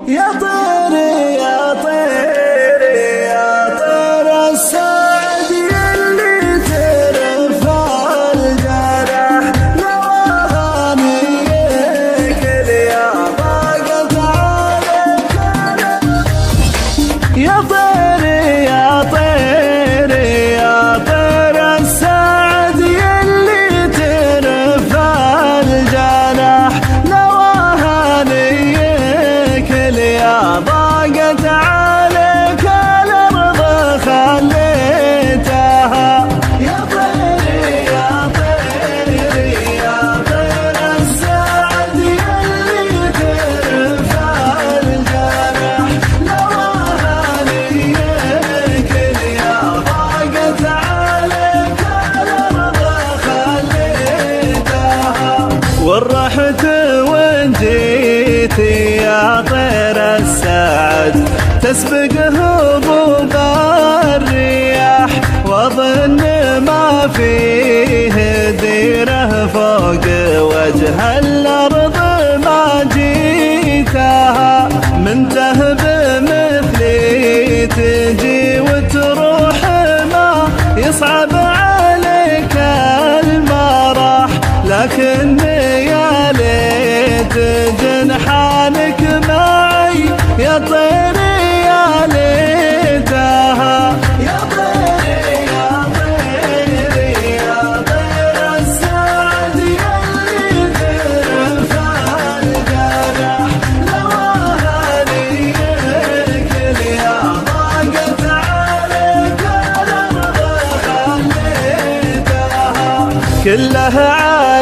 يا طيري يا طيري يا طير السعد يلي ترفع الجرح نوهانيك يا ضاقت عليك يا طيري يا طيري يا طير السعد يلي ترفع الجرح نوهانيك يا ضاقت عليك الأرض خليتها يا طيري يا طيري يا طير السعد يلي ترفع الجرح نوهانيك يا ضاقت عليك الأرض خليتها ورحت وين جيتي يا طير السعد تسبق هبوب الرياح واظن ما فيه ديره فوق وجه الارض ما جيتها من تهب مثلي تجي وتروح ما يصعب عليك المرح لكني يا ليت جنحانك معي يا طيري يا ليتها يا طيري يا طيري يا طير السعد يلي ترفع الجرح نوهانيك يا ضاقت عليك الأرض خليتها كلها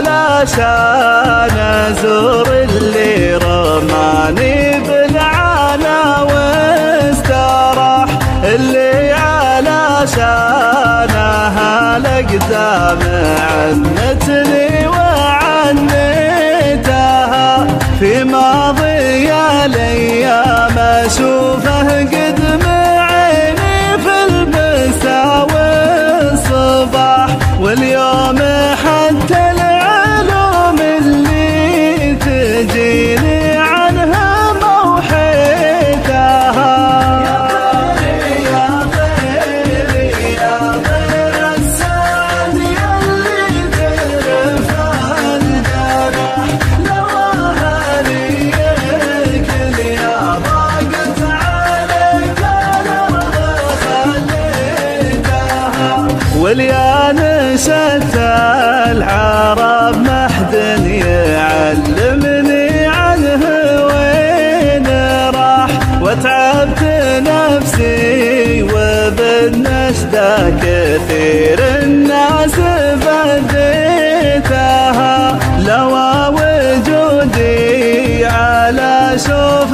علشان ازور اللي رماني بالعانى واستراح اللي علشانها الاقدام عنتني وعنيتها في ماضي الايام اشوفه قدم عيني في المساء والصباح واليوم حتى العلوم اللي تجيني عنها موحيتها يا طيري يا طيري يا طير السعد يلي ترفع الجرح نوهانيك يا ضاقت عليك الأرض خليتها وليانشة العرب محد يعلمني عنه وين راح وتعبت نفسي وبالنشدة كثير الناس بديتها لو وجودي على شوف